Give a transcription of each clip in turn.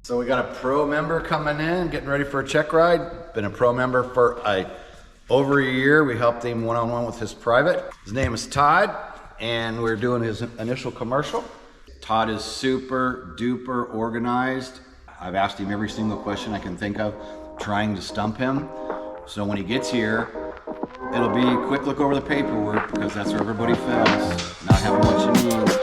So we got a pro member coming in, getting ready for a check ride. Been a pro member for over a year. We helped him one-on-one with his private. His name is Todd, and we're doing his initial commercial. Todd is super duper organized. I've asked him every single question I can think of, trying to stump him. So when he gets here, it'll be a quick look over the paperwork because that's where everybody fails, not having what you need.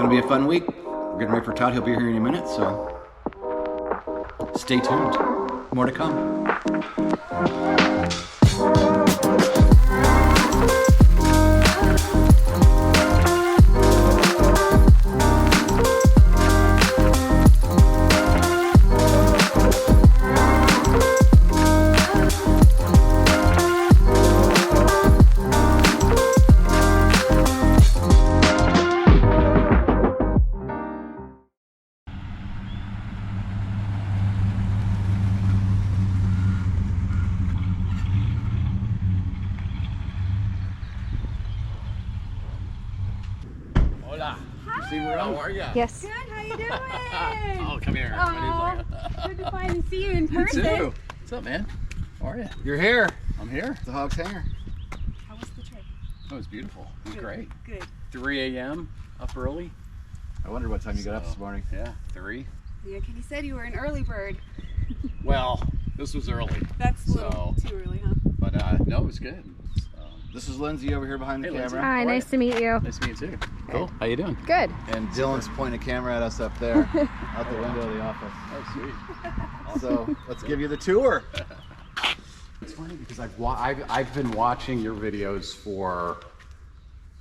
Be a fun week. We're getting ready for Todd. He'll be here in a minute, so stay tuned. More to come. How are you? Yes. Good, how you doing? Oh, come here. Oh, good to finally see you in person. You too. What's up, man? How are you? You're here. I'm here. The HOGS hangar. How was the trip? Oh, it was beautiful. It was great. Good. 3 a.m. up early. I wondered what time you got up this morning. Yeah, 3. Yeah, Kenny said you were an early bird. Well, this was early. That's a little too early, huh? But no, it was good. This is Lindsay over here behind the Hey, Lindsay. camera. Hi, nice to meet you. Nice to meet you too. Cool. How you doing? Good. And Dylan's pointing a camera at us up there, out the window of the office. Oh, sweet. So let's give you the tour. It's funny because I've been watching your videos for,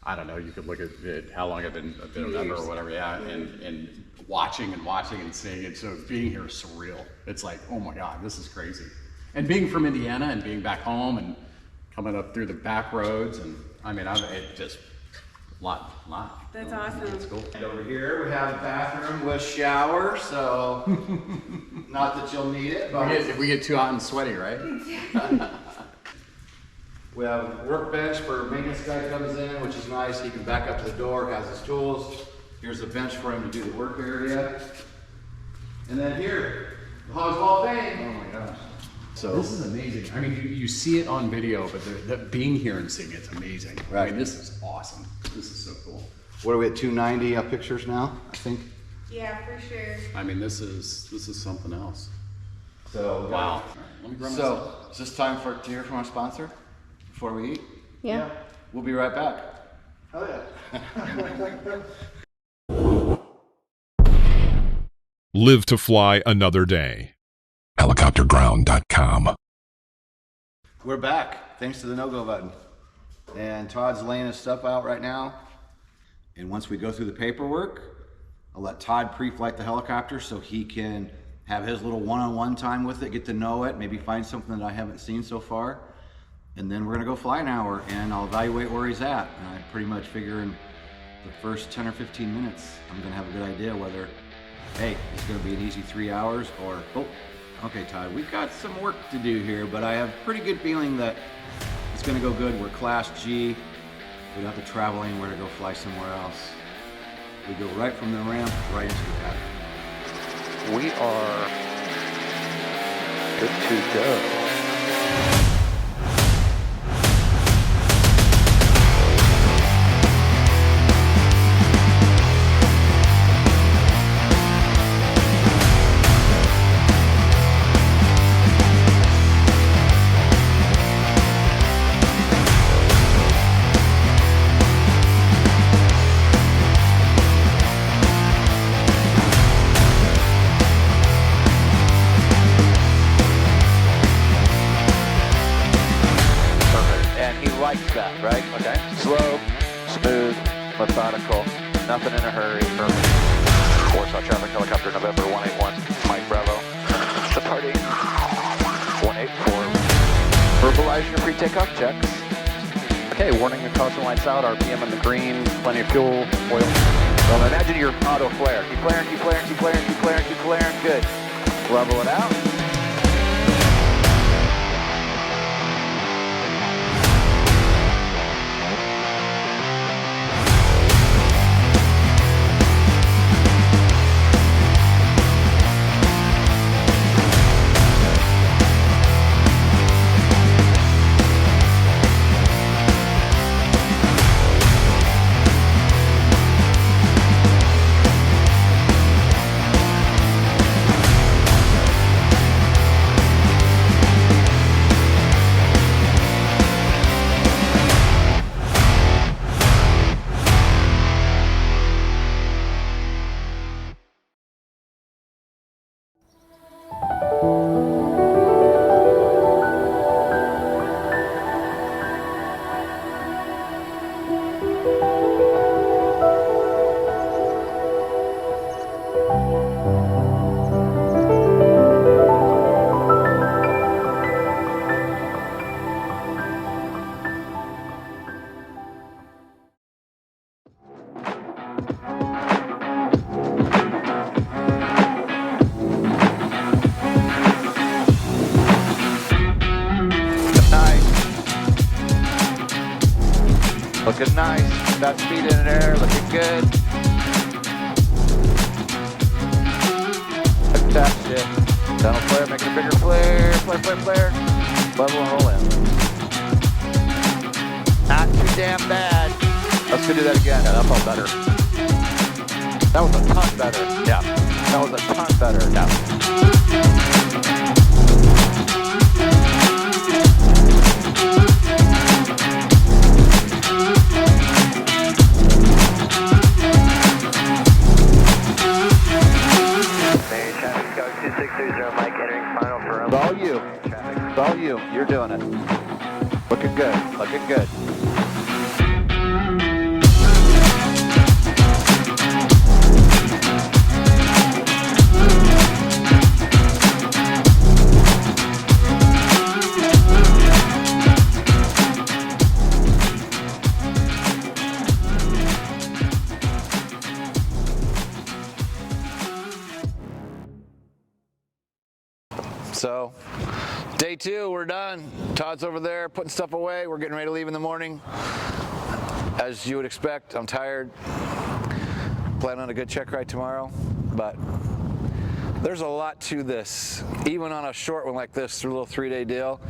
I don't know, you could look at it, how long I've been a member or whatever, yeah, and watching and seeing it. So being here is surreal. It's like, oh my God, this is crazy. And being from Indiana and being back home and coming up through the back roads, and I mean, it just lot. That's awesome. It's cool. And over here we have a bathroom with shower, so not that you'll need it, but We get too hot and sweaty, right? we have a workbench for maintenance guy comes in, which is nice. He can back up to the door, has his tools. Here's a bench for him to do the work area. And then here, the HOGS Hall of Fame. Oh my gosh. So This is amazing. I mean, you see it on video, but the being here and seeing it's amazing. Right. I mean, this is awesome. This is so cool. what are we at, 290 pictures now, I think? Yeah, for sure. I mean, this is something else. So Wow. All right, let me grab myself. So is this time to hear from our sponsor before we eat? Yeah. We'll be right back. Oh yeah. Live to fly another day. Helicopterground.com. We're back, thanks to the no-go button. And Todd's laying his stuff out right now. And once we go through the paperwork, I'll let Todd pre-flight the helicopter so he can have his little one-on-one time with it, get to know it, maybe find something that I haven't seen so far. And then we're gonna go fly an hour and I'll evaluate where he's at. And I pretty much figure in the first 10 or 15 minutes, I'm gonna have a good idea whether, hey, it's gonna be an easy 3 hours or, oh, okay, Todd, we've got some work to do here, but I have a pretty good feeling that it's gonna go good. We're Class G. We don't have to travel anywhere to go fly somewhere else. We go right from the ramp, right into the pad. We are good to go. November 181, Mike Bravo. Departing 184. Verbalize your pre-takeoff checks. Okay, warning and caution lights out, RPM in the green, plenty of fuel, oil. Well, imagine your auto flare. Keep flaring, keep flaring, keep flaring, keep flaring, keep flaring. Good. Level it out. Looking nice. Got speed in there. Looking good. Attach it. Tunnel flare. Making a bigger flare. Flare, flare, flare. Level and roll in. Not too damn bad. Let's go do that again. Yeah, that felt better. That was a ton better. Yeah. That was a ton better. Yeah. It's all you. It's all you. You're doing it. Looking good. Looking good. So, day 2, we're done. Todd's over there putting stuff away. We're getting ready to leave in the morning. As you would expect, I'm tired. Plan on a good check ride tomorrow, but there's a lot to this. Even on a short one like this, a little 3-day deal.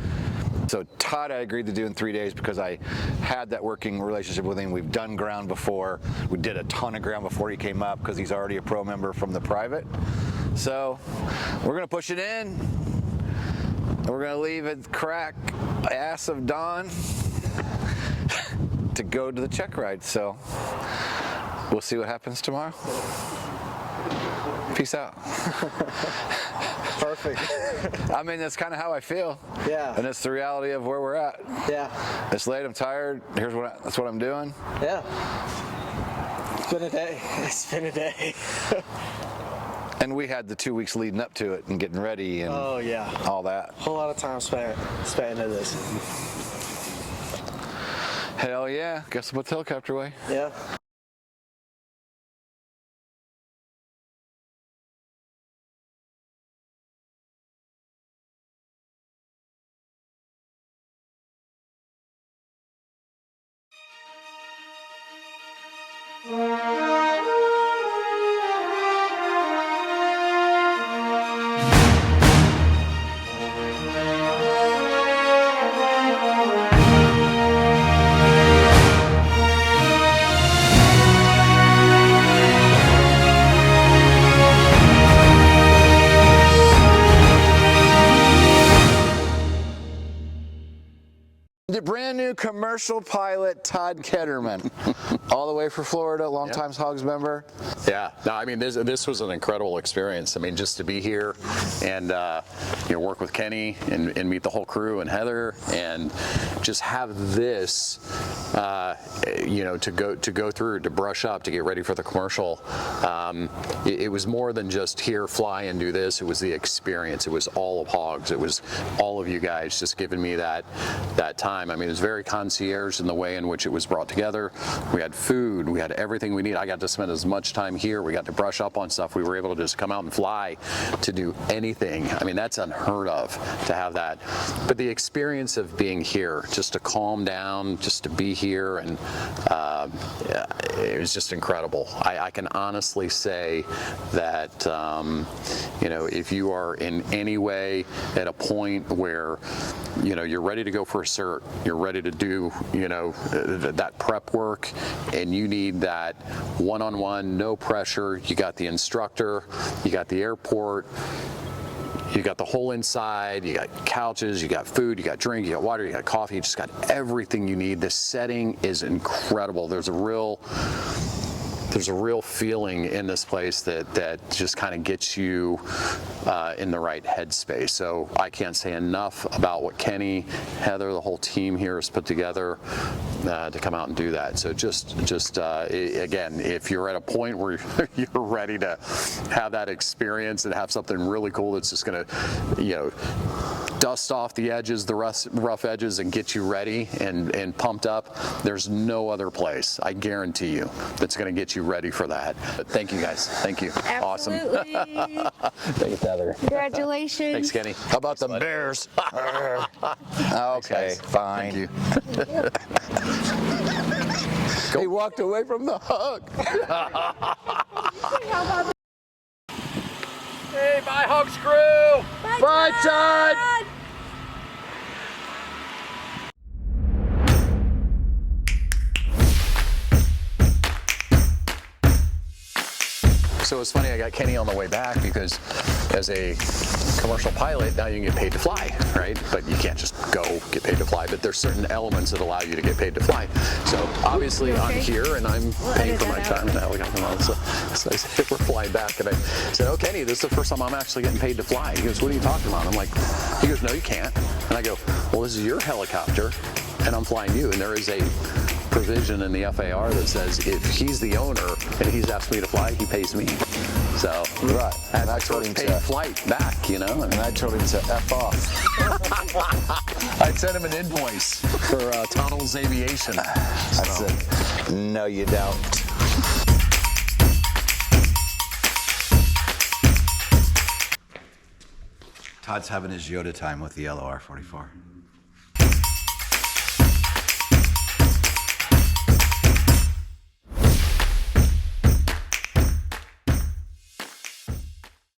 So Todd, I agreed to do in 3 days because I had that working relationship with him. We've done ground before. We did a ton of ground before he came up because he's already a pro member from the private. So we're gonna push it in. We're gonna leave at crack ass of dawn to go to the check ride. So we'll see what happens tomorrow. Peace out. Perfect. I mean, that's kind of how I feel. Yeah. And it's the reality of where we're at. Yeah. It's late, I'm tired. That's what I'm doing. Yeah. It's been a day. It's been a day. And we had the 2 weeks leading up to it and getting ready and Oh yeah. all that. Whole lot of time spent into this. Hell yeah. Guess what's helicopter way? Yeah. The brand new commercial pilot, Todd Ketterman, all the way from Florida, longtime HOGS member. Yeah, no, I mean, this was an incredible experience. I mean, just to be here and work with Kenny and meet the whole crew and Heather and just have this you know, to go through, to brush up, to get ready for the commercial. It was more than just here, fly and do this. It was the experience. It was all of HOGS. It was all of you guys just giving me that time. I mean, it was very concierge in the way in which it was brought together. We had food. We had everything we need. I got to spend as much time here. We got to brush up on stuff. We were able to just come out and fly, to do anything. I mean, that's unheard of to have that. But the experience of being here, just to calm down, just to be here, and it was just incredible. I can honestly say that, you know, if you are in any way at a point where, you know, you're ready to go for a cert, you're ready to do, you know, that prep work, and you need that one-on-one, no pressure, you got the instructor, you got the airport, you got the whole inside, you got couches, you got food, you got drink, you got water, you got coffee, you just got everything you need. The setting is incredible. There's a real feeling in this place that just kind of gets you in the right headspace. So I can't say enough about what Kenny, Heather, the whole team here has put together to come out and do that. So just again, if you're at a point where you're ready to have that experience and have something really cool that's just going to, you know, dust off the edges, the rough edges, and get you ready and pumped up, there's no other place, I guarantee you, that's going to get you ready for that. But thank you guys. Thank you. Absolutely. Awesome. Thanks, Heather. Congratulations. Thanks, Kenny. How about the Bears? Okay, fine. Thank you. He walked away from the hug. Hey, bye, HOGS crew. Bye, Todd. So it's funny, I got Kenny on the way back because as a commercial pilot, now you can get paid to fly, right? But you can't just go get paid to fly, but there's certain elements that allow you to get paid to fly. So obviously I'm here and I'm paying for my time in the helicopter. So I said, we're flying back, and I said, oh, Kenny, this is the first time I'm actually getting paid to fly. He goes, what are you talking about? I'm like, he goes, no, you can't. And I go, well, this is your helicopter and I'm flying you, and there is a provision in the FAR that says if he's the owner and he's asked me to fly, he pays me. So Right. And I told him paid to flight back, you know. And I told him to F off. I'd send him an invoice for Tunnels Aviation. I said, no, you don't. Todd's having his Yoda time with the yellow R44.